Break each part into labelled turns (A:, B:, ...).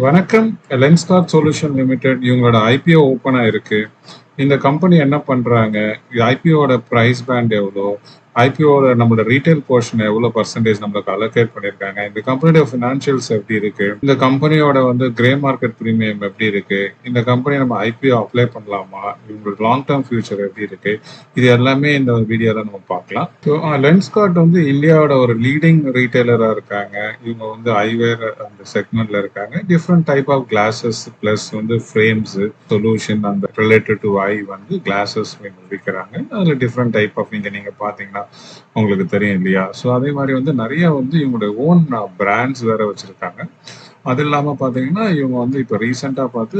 A: வணக்கம். Lenskart solution limited இவங்களோட IPO open ஆயிருக்கு. இந்த கம்பெனி என்ன பண்றாங்க? ஐபிஓட பிரைஸ் பேண்ட் எவ்வளோ? ஐபிஓட நம்மளோட ரீட்டைல் போர்ஷன் எவ்வளோ பர்சன்டேஜ் நம்மளுக்கு அலோகேட் பண்ணியிருக்காங்க? இந்த கம்பெனியோட ஃபினான்ஷியல்ஸ் எப்படி இருக்கு? இந்த கம்பெனியோட கிரே மார்க்கெட் பிரீமியம் எப்படி இருக்கு? இந்த கம்பெனி நம்ம ஐபிஓ அப்ளை பண்ணலாமா? இவங்களோட லாங் டேர்ம் ஃபியூச்சர் எப்படி இருக்கு? இது எல்லாமே இந்த வீடியோல நம்ம பார்க்கலாம். ஸோ லென்ஸ்கார்ட் இந்தியாவோட ஒரு லீடிங் ரீட்டைலரா இருக்காங்க. இவங்க ஐவேர் அந்த செக்மெண்ட்ல இருக்காங்க. Different type of glasses plus frames solution அந்த ரிலேட்டட் டு ஐ கிளாஸஸ் விற்கிறாங்க. அதுல டிஃப்ரெண்ட் டைப் ஆஃப் நீங்க பாத்தீங்கன்னா உங்களுக்கு தெரியும் இல்லையா? ஸோ அதே மாதிரி நிறைய இவங்களுடைய ஓன் பிராண்ட்ஸ் வேற வச்சிருக்காங்க. அது இல்லாம பாத்தீங்கன்னா இவங்க இப்ப ரீசெண்டா பார்த்து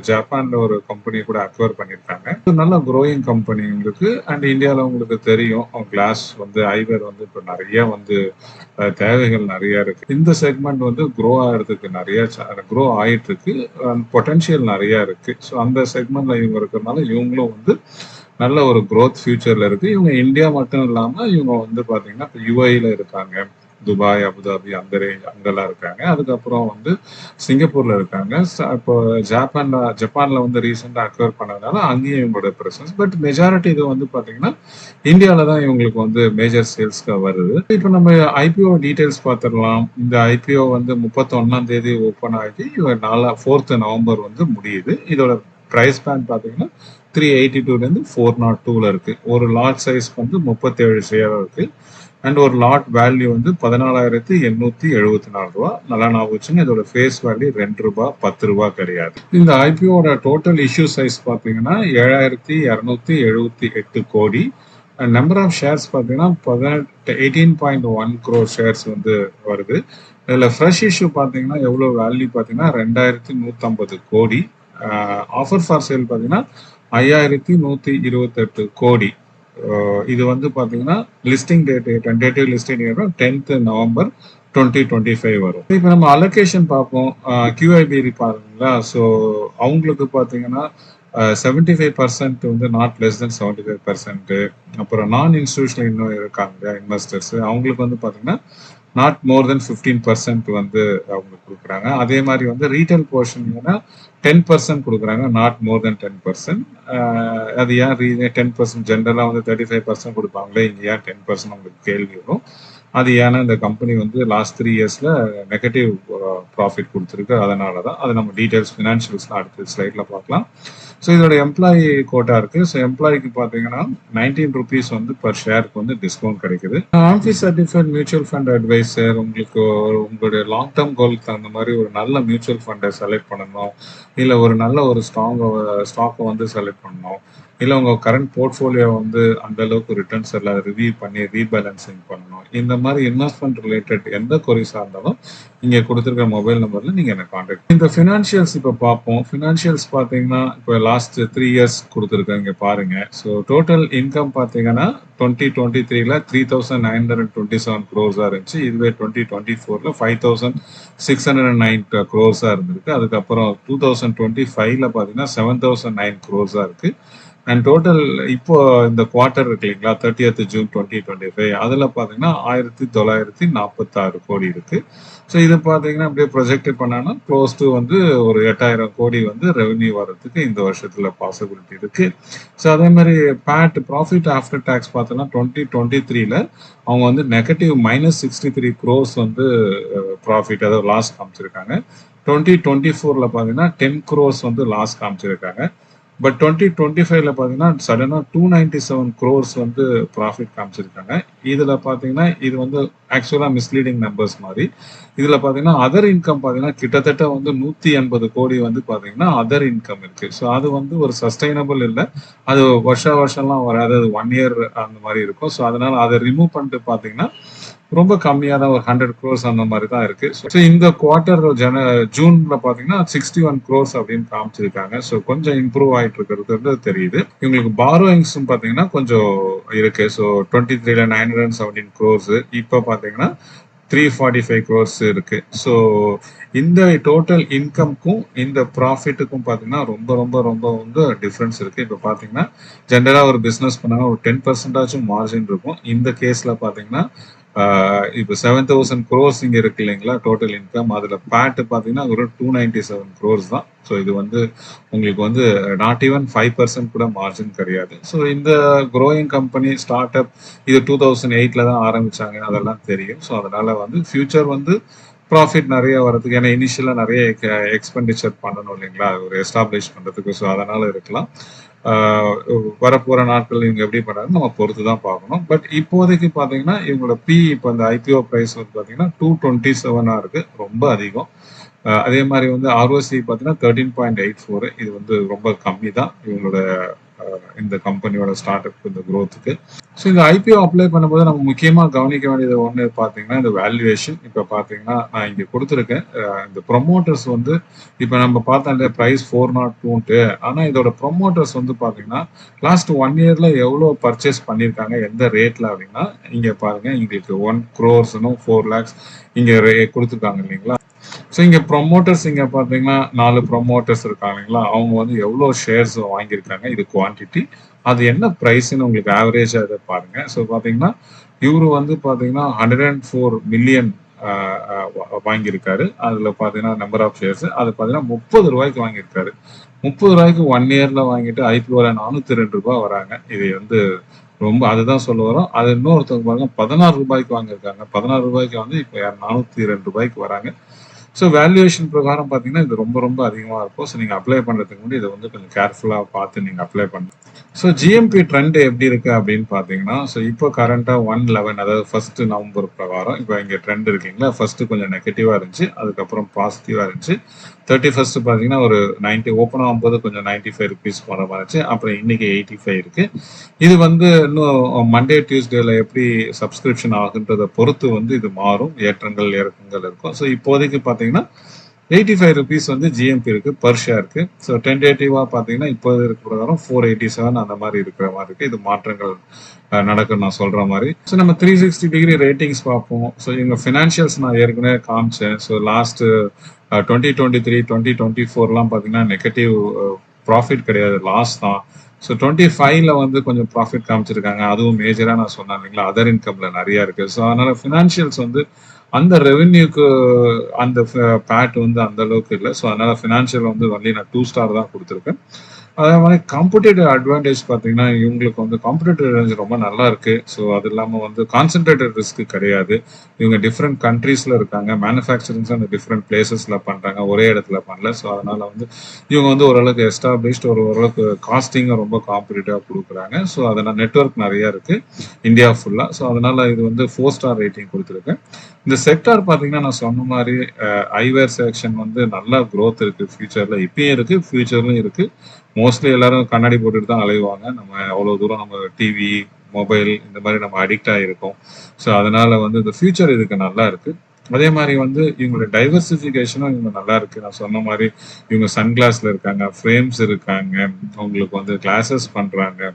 A: ஜப்பான்ல ஒரு கம்பெனி கூட அக்வயர் பண்ணிருக்காங்க. நல்ல க்ரோயிங் கம்பெனி உங்களுக்கு. அண்ட் இந்தியாவில் உங்களுக்கு தெரியும் கிளாஸ் ஐவேர் இப்ப நிறைய தேவைகள் நிறைய இருக்கு. இந்த செக்மெண்ட் க்ரோ ஆகிறதுக்கு நிறைய க்ரோ ஆயிட்டு இருக்கு. பொட்டன்ஷியல் நிறைய இருக்கு. ஸோ அந்த செக்மெண்ட்ல இவங்க இருக்கிறதுனால இவங்களும் நல்ல ஒரு க்ரோத் ஃபியூச்சர்ல இருக்கு. இவங்க இந்தியா மட்டும் இல்லாம இவங்க பாத்தீங்கன்னா யுஏஇல இருக்காங்க. துபாய், அபுதாபி அந்த ரேஞ்ச் அங்கெல்லாம் இருக்காங்க. அதுக்கப்புறம் சிங்கப்பூர்ல இருக்காங்க. இப்போ ஜப்பான்ல ரீசெண்டா அக்வயர் பண்ணதுனால அங்கேயும் இவங்களோட பிரசன்ஸ். பட் மெஜாரிட்டி இது பாத்தீங்கன்னா இந்தியாவில தான் இவங்களுக்கு மேஜர் சேல்ஸ்க்கு வருது. இப்போ நம்ம ஐபிஓ டீடைல்ஸ் பார்த்துடலாம். இந்த ஐபிஓ 31ஆம் தேதி ஓப்பன் ஆகி 4th நவம்பர் முடியுது. இதோட பிரைஸ் பேண்ட் பாத்தீங்கன்னா 382 402 இருக்கு. ஒரு லாட் சைஸ் 37 ஷேர் இருக்கு. அண்ட் ஒரு லாட் வேல்யூ 14,874 ரூபா. நல்லா ஞாபகம் வச்சுங்க. இதோட ஃபேஸ் வேல்யூ ₹2 ₹10 கிடையாது. இந்த ஐபிஓட டோட்டல் இஷ்யூ சைஸ் பாத்தீங்கன்னா 7,278 கோடி. நம்பர் ஆஃப் ஷேர்ஸ் பாத்தீங்கன்னா 18.1 crore ஷேர்ஸ் வருது. இதுல ஃப்ரெஷ் இஷ்யூ பாத்தீங்கன்னா எவ்வளவு வேல்யூ பாத்தீங்கன்னா 2,150 கோடி. ஆஃபர் ஃபார் சேல் பாத்தீங்கன்னா 5,128 கோடி. இது பாத்தீங்கன்னா listing date tentative listing date 10th November 2025 வரும். இப்போ நம்ம அலோகேஷன் பார்ப்போம். QIB பாருங்களா. ஸோ அவங்களுக்கு பாத்தீங்கன்னா 75% நாட் லெஸ் தென் 75%. அப்புறம் நான் இன்ஸ்டிடியூஷனல் இன்னும் இருக்காங்க இன்வெஸ்டர்ஸ். அவங்களுக்கு பாத்தீங்கன்னா நாட் மோர் தென் 15% அவங்களுக்கு கொடுக்குறாங்க. அதே மாதிரி ரீட்டைல் போர்ஷன் 10% கொடுக்குறாங்க. நாட் மோர் தென் 10%. அது ஏன் 10%? ஜென்ரலா 35% கொடுப்பாங்களே, இங்க ஏன் 10% உங்களுக்கு கேள்வி வரும். அது ஏன்னா இந்த கம்பெனி லாஸ்ட் 3 yearsல நெகட்டிவ் ப்ராஃபிட் கொடுத்துருக்கு. அதனாலதான். அது நம்ம டீடைல்ஸ் ஃபினான்ஷியல்ஸ்லாம் அடுத்த ஸ்லைட்ல பார்க்கலாம். ஸோ இதோட எம்ப்ளாயி கோட்டா இருக்கு. ஸோ எம்ப்ளாய்க்கு பாத்தீங்கன்னா 19 rupees பர் ஷேருக்கு டிஸ்கவுண்ட் கிடைக்குது. ஆம்பி சர்டிஃபைட் மியூச்சுவல் ஃபண்ட் அட்வைசர் உங்களுக்கு உங்களுடைய லாங் டேர்ம் கோலுக்கு தகுந்த மாதிரி ஒரு நல்ல மியூச்சுவல் ஃபண்டை செலக்ட் பண்ணணும், இல்ல ஒரு நல்ல ஒரு ஸ்டாக்கை செலக்ட் பண்ணணும், இல்ல உங்க கரண்ட் போர்ட்ஃபோலியோ அந்த அளவுக்கு ரிட்டர்ன்ஸ் எல்லாம் ரிவ்யூ பண்ணி ரீபேலன்சிங் பண்ணணும். இந்த மாதிரி இன்வெஸ்ட்மெண்ட் ரிலேட்டட் எந்த கொரிஸா இருந்தாலும் இங்க கொடுத்துருக்க மொபைல் நம்பர்ல நீங்க என்ன கான்டாக்ட். இந்த ஃபினான்ஷியல்ஸ் இப்ப பார்ப்போம். ஃபினான்ஷியல்ஸ் பாத்தீங்கன்னா இப்போ லாஸ்ட் 3 years கொடுத்துருக்காங்க. இங்க பாருங்க. ஸோ டோட்டல் இன்கம் பாத்தீங்கன்னா 2023ல 3,927 crores இருந்துச்சு. இதுவே 2024ல 5,609 crores இருந்திருக்கு. அதுக்கப்புறம் 2025ல பாத்தீங்கன்னா 7,009 crores இருக்கு. அண்ட் டோட்டல் இப்போ இந்த குவார்டர் இருக்கு இல்லைங்களா, 30th June 2025, அதுல பாத்தீங்கன்னா 1,946 கோடி இருக்கு. ஸோ இது பாத்தீங்கன்னா அப்படியே ப்ரொஜெக்ட் பண்ணாங்கன்னா க்ளோஸ் டு ஒரு 8,000 கோடி ரெவன்யூ வர்றதுக்கு இந்த வருஷத்துல பாசிபிலிட்டி இருக்கு. ஸோ அதே மாதிரி பேட் ப்ராஃபிட் ஆஃப்டர் டேக்ஸ் பார்த்தோம்னா 2023ல அவங்க நெகட்டிவ் -63 crores ப்ராஃபிட், அதாவது லாஸ் காமிச்சிருக்காங்க. 2024ல பாத்தீங்கன்னா 10 crores லாஸ் காமிச்சிருக்காங்க. பட் 2025ல பாத்தீங்கன்னா சடனா 297 crores ப்ராஃபிட் காமிச்சிருக்காங்க. இதுல பாத்தீங்கன்னா இது ஆக்சுவலா மிஸ்லீடிங் நம்பர்ஸ் மாதிரி. இதுல பாத்தீங்கன்னா அதர் இன்கம் பாத்தீங்கன்னா கிட்டத்தட்ட 180 கோடி பாத்தீங்கன்னா அதர் இன்கம் இருக்கு. ஸோ அது ஒரு சஸ்டைனபிள் இல்லை. அது வருஷம்லாம் வராது. அது 1 year அந்த மாதிரி இருக்கும். ஸோ அதனால அதை ரிமூவ் பண்ணிட்டு பாத்தீங்கன்னா ரொம்ப கம்மியா தான், ஒரு 100 crores அந்த மாதிரி தான் இருக்கு. ஸோ இந்த குவார்டர் ஜூன்ல பாத்தீங்கன்னா 61 crores அப்படின்னு காமிச்சிருக்காங்க. ஸோ கொஞ்சம் இம்ப்ரூவ் ஆயிட்டு இருக்கிறது தெரியுது. இவங்களுக்கு பாரோயிங்ஸும் பாத்தீங்கன்னா கொஞ்சம் இருக்கு. ஸோ 23ல 917 crores, இப்ப பாத்தீங்கன்னா 345 crores இருக்கு. ஸோ இந்த டோட்டல் இன்கம்க்கும் இந்த ப்ராஃபிட்டுக்கும் பாத்தீங்கன்னா ரொம்ப ரொம்ப ரொம்ப டிஃபரன்ஸ் இருக்கு. இப்ப பாத்தீங்கன்னா ஜென்ரலா ஒரு பிசினஸ் பண்ணாங்க ஒரு 10% மார்ஜின் இருக்கும். இந்த கேஸ்ல பாத்தீங்கன்னா இப்போ 7,000 crores இங்க இருக்கு இல்லைங்களா டோட்டல் இன்கம். அதுல பேட் பார்த்தீங்கன்னா ஒரு 297 crores தான். ஸோ இது வந்து உங்களுக்கு வந்து நாட் ஈவன் 5% கூட மார்ஜின் கிடையாது. ஸோ இந்த க்ரோயிங் கம்பெனி ஸ்டார்ட் அப் இது 2008ல தான் ஆரம்பிச்சாங்க, அதெல்லாம் தெரியும். ஸோ அதனால வந்து ஃபியூச்சர் வந்து ப்ராஃபிட் நிறைய வரதுக்கு, ஏன்னா இனிஷியலாக நிறைய எக்ஸ்பெண்டிச்சர் பண்ணணும் இல்லைங்களா ஒரு எஸ்டாப்ளிஷ் பண்ணுறதுக்கு. ஸோ அதனால இருக்கலாம். வரப்போகிற நாட்கள் இவங்க எப்படி பண்ணுறாங்க நம்ம பொறுத்து தான் பார்க்கணும். பட் இப்போதைக்கு பார்த்தீங்கன்னா இவங்களோட இப்போ இந்த ஐபிஓ ப்ரைஸ் வந்து பார்த்தீங்கன்னா 227 இருக்குது, ரொம்ப அதிகம். அதே மாதிரி வந்து ஆர்ஓசி பார்த்தீங்கன்னா 13.84, இது வந்து ரொம்ப கம்மி தான் இவங்களோட இந்த கம்பெனியோட ஸ்டார்ட் அப் இந்த க்ரோத்துக்கு. ஸோ இந்த ஐபிஓ அப்ளை பண்ணும்போது நம்ம முக்கியமாக கவனிக்க வேண்டியது ஒன்று பார்த்தீங்கன்னா இந்த வேல்யூவேஷன். இப்போ பார்த்தீங்கன்னா நான் இங்கே கொடுத்துருக்கேன் இந்த ப்ரொமோட்டர்ஸ் வந்து இப்போ நம்ம பார்த்தோம் ப்ரைஸ் 402, ஆனால் இதோட ப்ரொமோட்டர்ஸ் வந்து பார்த்தீங்கன்னா லாஸ்ட் 1 இயர்ல எவ்வளோ பர்ச்சேஸ் பண்ணியிருக்காங்க எந்த ரேட்ல அப்படின்னா இங்கே பாருங்க, எங்களுக்கு 1 crores 4 lakhs இங்கே கொடுத்துருக்காங்க இல்லைங்களா. ஸோ இங்கே ப்ரொமோட்டர்ஸ் இங்கே பார்த்தீங்கன்னா 4 ப்ரொமோட்டர்ஸ் இருக்காங்க இல்லைங்களா, அவங்க வந்து எவ்வளோ ஷேர்ஸ் வாங்கியிருக்காங்க, இது குவான்டிட்டி, அது என்ன ப்ரைஸ்ன்னு உங்களுக்கு ஆவரேஜாக இதை பாருங்க. ஸோ பார்த்தீங்கன்னா இவரு வந்து பார்த்தீங்கன்னா 104 million வாங்கியிருக்காரு. அதில் பார்த்தீங்கன்னா நம்பர் ஆஃப் ஷேர்ஸ் அது பார்த்தீங்கன்னா 30 ரூபாய்க்கு வாங்கியிருக்காரு. 30 ரூபாய்க்கு 1 இயர்ல வாங்கிட்டு ஐபிஓல 402 ரூபாய் வராங்க. இது வந்து ரொம்ப அதுதான் சொல்ல வரோம். அது இன்னொருத்தவங்க பாருங்க 16 ரூபாய்க்கு வாங்கியிருக்காங்க. 16 ரூபாய்க்கு வந்து இப்போ 402 ரூபாய்க்கு வராங்க. ஸோ வேல்யூவேஷன் பிரகாரம் பார்த்தீங்கன்னா இது ரொம்ப ரொம்ப அதிகமாக இருக்கும். ஸோ நீங்கள் அப்ளை பண்ணுறதுக்கு முன்னாடி இதை வந்து கொஞ்சம் கேர்ஃபுல்லாக பார்த்து நீங்கள் அப்ளை பண்ணணும். ஸோ ஜிஎம்பி ட்ரெண்ட் எப்படி இருக்கு அப்படின்னு பார்த்தீங்கன்னா, ஸோ இப்போ கரண்டாக 111, அதாவது 1 நவம்பர் பிரகாரம் இப்போ இங்கே ட்ரெண்ட் இருக்குங்களா, ஃபர்ஸ்ட் கொஞ்சம் நெகட்டிவாக இருந்துச்சு, அதுக்கப்புறம் பாசிட்டிவாக இருந்துச்சு. 31 பார்த்தீங்கன்னா ஒரு 90 ஓப்பன் ஆகும்போது கொஞ்சம் 95 ருபீஸ் போகிற மாதிரி இருந்துச்சு. அப்புறம் இன்னைக்கு 85 இருக்கு. இது வந்து இன்னும் மண்டே டியூஸ்டேல எப்படி சப்ஸ்கிரிப்ஷன் ஆகுன்றதை பொறுத்து வந்து இது மாறும், ஏற்றங்கள் இறக்கங்கள் இருக்கும். ஸோ இப்போதைக்கு பார்த்தீங்கன்னா 85 ருபீஸ் வந்து ஜிஎம்பி இருக்கு பர் ஷேருக்கு. ஸோ டென்டேட்டிவா பார்த்தீங்கன்னா இப்போ இருக்கிற பிரகாரம் 487 அந்த மாதிரி இருக்கிற மாதிரி இருக்கு. இது மாற்றங்கள் நடக்கும் நான் சொல்ற மாதிரி. ஸோ நம்ம 360 டிகிரி ரேட்டிங்ஸ் பார்ப்போம். ஸோ இவங்க ஃபினான்ஷியல்ஸ் நான் ஏற்கனவே காமிச்சேன். ஸோ லாஸ்ட் 2023 2024லாம் பார்த்தீங்கன்னா நெகட்டிவ் ப்ராஃபிட் கிடையாது, லாஸ் தான். ஸோ 25ல வந்து கொஞ்சம் ப்ராஃபிட் காமிச்சிருக்காங்க, அதுவும் மேஜராக நான் சொன்னேன் இல்லைங்களா, அதர் இன்கம்ல நிறைய இருக்கு. ஸோ அதனால ஃபினான்ஷியல்ஸ் வந்து அந்த ரெவென்யூக்கு அந்த பேட் வந்து அந்த அளவுக்கு இல்லை. ஸோ அதனால ஃபினான்ஷியல் வந்து ஒன்லி நான் 2 ஸ்டார் தான் கொடுத்துருக்கேன். அதே மாதிரி காம்படிட்டிவ் அட்வான்டேஜ் பார்த்தீங்கன்னா இவங்களுக்கு வந்து காம்படிட்டிவ் ரேஞ்ச் ரொம்ப நல்லா இருக்கு. ஸோ அது இல்லாமல் வந்து கான்சென்ட்ரேட்டட் ரிஸ்க் கிடையாது. இவங்க டிஃப்ரெண்ட் கண்ட்ரீஸ்ல இருக்காங்க, மேனுஃபேக்சரிங்ஸ் அந்த டிஃப்ரெண்ட் பிளேசஸ்ல பண்றாங்க, ஒரே இடத்துல பண்ணல. ஸோ அதனால வந்து இவங்க வந்து ஓரளவுக்கு எஸ்டாப்ளிஷ்ட், ஓரளவுக்கு காஸ்டிங்கை ரொம்ப காம்படிட்டிவாக கொடுக்குறாங்க. ஸோ அதனால நெட்வொர்க் நிறைய இருக்கு இந்தியா ஃபுல்லா. ஸோ அதனால இது வந்து 4 ஸ்டார் ரேட்டிங் கொடுத்துருக்கேன். இந்த செக்டார் பார்த்தீங்கன்னா நான் சொன்ன மாதிரி ஐவேர் செக்ஷன் வந்து நல்லா க்ரோத் இருக்கு ஃபியூச்சர்ல, இப்பயும் இருக்கு ஃபியூச்சர்லயும் இருக்கு. மோஸ்ட்லி எல்லாரும் கண்ணாடி போட்டுட்டு தான் அலைவாங்க. நம்ம அவ்வளோ தூரம் நம்ம டிவி மொபைல் இந்த மாதிரி நம்ம அடிக்ட் ஆகிருக்கோம். ஸோ அதனால வந்து இந்த ஃபியூச்சர் இதுக்கு நல்லா இருக்கு. அதே மாதிரி வந்து இவங்களோட டைவர்சிஃபிகேஷனும் இவங்க நல்லா இருக்கு. நான் சொன்ன மாதிரி இவங்க சன்கிளாஸ்ல இருக்காங்க, ஃப்ரேம்ஸ் இருக்காங்க, அவங்களுக்கு வந்து கிளாஸஸ் பண்றாங்க,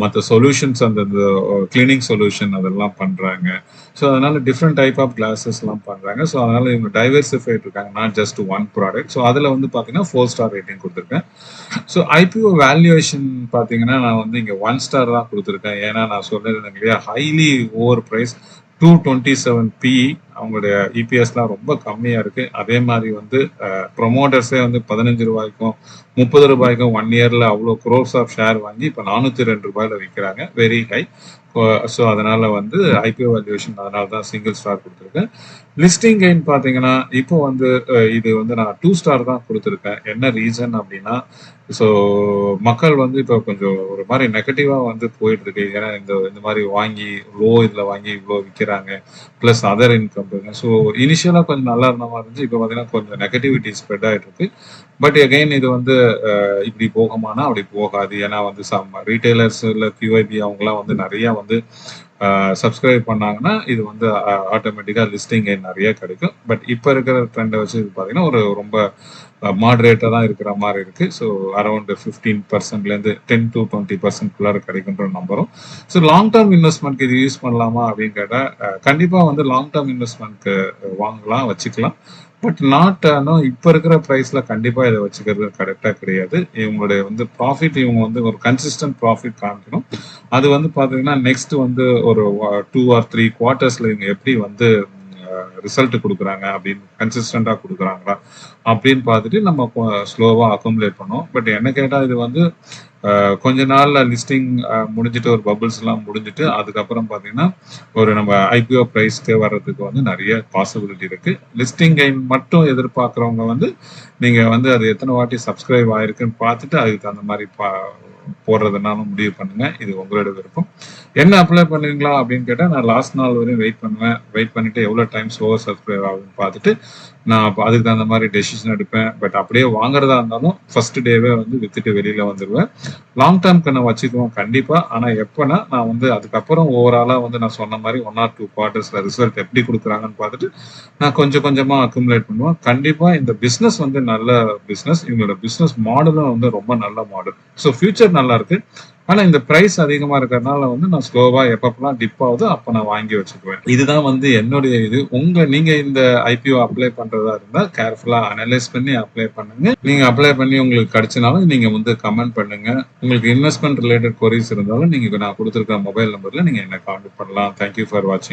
A: மற்ற சொல்யூஷன்ஸ் அந்த கிளீனிங் சொல்யூஷன் அதெல்லாம் பண்றாங்க. ஸோ அதனால டிஃப்ரெண்ட் டைப் ஆஃப் கிளாஸஸ்லாம் பண்றாங்க. ஸோ அதனால இவங்க டைவர்சிஃபைட் இருக்காங்க, not just one product. So அதில் வந்து பார்த்தீங்கன்னா 4 ஸ்டார் ரேட்டிங் கொடுத்துருக்கேன். ஸோ ஐபிஓ வேல்யூவேஷன் பார்த்தீங்கன்னா நான் வந்து இங்கே 1 ஸ்டார் தான் கொடுத்துருக்கேன். ஏன்னா நான் சொல்லியிருந்தேன் இல்லையா, ஹைலி ஓவர் ப்ரைஸ் 227 PE, அவங்களுடைய இபிஎஸ்லாம் ரொம்ப கம்மியா இருக்கு. அதே மாதிரி வந்து ப்ரொமோட்டர்ஸே வந்து 15 ரூபாய்க்கும் 30 ரூபாய்க்கும் 1 இயர்ல அவ்வளோ க்ரோர்ஸ் ஆஃப் ஷேர் வாங்கி இப்போ 402 ரூபாயில விற்கிறாங்க, வெரி ஹை. ஸோ அதனால வந்து ஐபிஓ வேல்யூவேஷன் அதனால தான் சிங்கிள் ஸ்டார் கொடுத்துருக்கேன். லிஸ்டிங் கெயின் பார்த்தீங்கன்னா இப்போ வந்து இது வந்து நான் 2 ஸ்டார் தான் கொடுத்துருக்கேன். என்ன ரீசன் அப்படின்னா, ஸோ மக்கள் வந்து இப்போ கொஞ்சம் ஒரு மாதிரி நெகட்டிவாக வந்து போயிட்டு இருக்கு. ஏன்னா இந்த மாதிரி வாங்கி இதில் வாங்கி இவ்வளோ விற்கிறாங்க, ப்ளஸ் அதர் இன்கம். ஸோ இனிஷியலாக கொஞ்சம் நல்லா இருந்த மாதிரி இருந்துச்சு, இப்போ பார்த்தீங்கன்னா கொஞ்சம் நெகட்டிவிட்டி ஸ்ப்ரெட் ஆகிட்டு இருக்கு. பட் அகைன் இது வந்து இப்படி போகுமானா அப்படி போகாது. ஏன்னா வந்து ரீட்டைலர்ஸ் இல்லை QIB அவங்கலாம் வந்து நிறைய வந்து சப்ஸ்கிரைப் பண்ணாங்கன்னா இது வந்து ஆட்டோமேட்டிக்காக லிஸ்டிங் நிறைய கிடைக்கும். பட் இப்போ இருக்கிற ட்ரெண்டை வச்சு இது பார்த்தீங்கன்னா ஒரு ரொம்ப மாடரேட்டாக தான் இருக்கிற மாதிரி இருக்கு. ஸோ அரௌண்ட் 15%லேருந்து 10 to 20% கிடைக்குன்ற நம்பரும். ஸோ லாங் டேர்ம் இன்வெஸ்ட்மெண்ட்க்கு இது யூஸ் பண்ணலாமா அப்படின்னு கேட்டால் கண்டிப்பாக வந்து லாங் டேர்ம் இன்வெஸ்ட்மெண்ட்க்கு வாங்கலாம், வச்சுக்கலாம். பட் நாட் இப்ப இருக்கிற பிரைஸ்ல கண்டிப்பா இதை வச்சுக்கிறது கரெக்டா கிடையாது. இவங்களுடைய வந்து ப்ராஃபிட் இவங்க வந்து ஒரு கன்சிஸ்டன்ட் ப்ராஃபிட் காமிக்கணும். அது வந்து பாத்தீங்கன்னா நெக்ஸ்ட் வந்து ஒரு 2 ஆர் 3 குவார்ட்டர்ஸ்ல இவங்க எப்படி வந்து ரிசல்ட் கொடுக்குறாங்க அப்படின்னு கன்சிஸ்டண்டா கொடுக்குறாங்களா அப்படின்னு பார்த்துட்டு நம்ம ஸ்லோவா அக்குமுலேட் பண்ணோம். பட் என்ன கேட்டா இது வந்து கொஞ்ச நாள்ல லிஸ்டிங் முடிஞ்சிட்டு ஒரு பபிள்ஸ் எல்லாம் முடிஞ்சிட்டு அதுக்கப்புறம் பாத்தீங்கன்னா ஒரு நம்ம ஐபிஓ பிரைஸ்க்கு வர்றதுக்கு வந்து நிறைய பாசிபிலிட்டி இருக்கு. லிஸ்டிங் கைன் மட்டும் எதிர்பார்க்கறவங்க வந்து நீங்க வந்து அது எத்தனை வாட்டி சப்ஸ்கிரைப் ஆயிருக்குன்னு பார்த்துட்டு அதுக்கு தகுந்த மாதிரி போடுறதுனாலும் முடிவு பண்ணுங்க. இது உங்களோட விருப்பம். என்ன அப்ளை பண்ணுவீங்களா அப்படின்னு கேட்டா நான் லாஸ்ட் நாள் வரையும் வெயிட் பண்ணுவேன். வெயிட் பண்ணிட்டு எவ்வளவு டைம்ஸ் ஓவர் சப்ஸ்கிரைப் ஆகுதுன்னு பார்த்துட்டு நான் அதுக்கு தகுந்த மாதிரி டெசிஷன் எடுப்பேன். பட் அப்படியே வாங்குறதா இருந்தாலும் ஃபர்ஸ்ட் டேவே வந்து வித்துட்டு வெளியில வந்துடுவேன். லாங் டேர்ம்க்கு நான் வச்சுக்குவேன் கண்டிப்பா. ஆனா எப்பனா நான் வந்து அதுக்கப்புறம் ஓவராலா வந்து நான் சொன்ன மாதிரி 1 ஆர் 2 குவார்ட்டர்ஸ்ல ரிசல்ட் எப்படி கொடுக்குறாங்கன்னு பார்த்துட்டு நான் கொஞ்சம் கொஞ்சமா அக்குமுலேட் பண்ணுவேன். கண்டிப்பா இந்த பிசினஸ் வந்து நல்ல பிசினஸ். இவங்களோட பிசினஸ் மாடலும் வந்து ரொம்ப நல்ல மாடல். ஸோ ஃபியூச்சர் நல்லா இருக்கு. ஆனா இந்த பிரைஸ் அதிகமா இருக்கிறதுனால வந்து நான் ஸ்லோவா எப்பப்பெல்லாம் டிப் ஆகுதோ அப்ப நான் வாங்கி வச்சுக்குவேன். இதுதான் வந்து என்னுடைய இது. நீங்க இந்த ஐபிஓ அப்ளை பண்றதா இருந்தா கேர்ஃபுல்லா அனலைஸ் பண்ணி அப்ளை பண்ணுங்க. நீங்க அப்ளை பண்ணி உங்களுக்கு கிடைச்சனாலும் நீங்க வந்து கமெண்ட் பண்ணுங்க. உங்களுக்கு இன்வெஸ்ட்மெண்ட் ரிலேட்டட் கொரிஸ் இருந்தாலும் நீங்க நான் கொடுத்துருக்க மொபைல் நம்பர்ல நீங்க என்ன கான்டாக்ட் பண்ணலாம். தேங்க்யூ ஃபார் வாட்சிங்.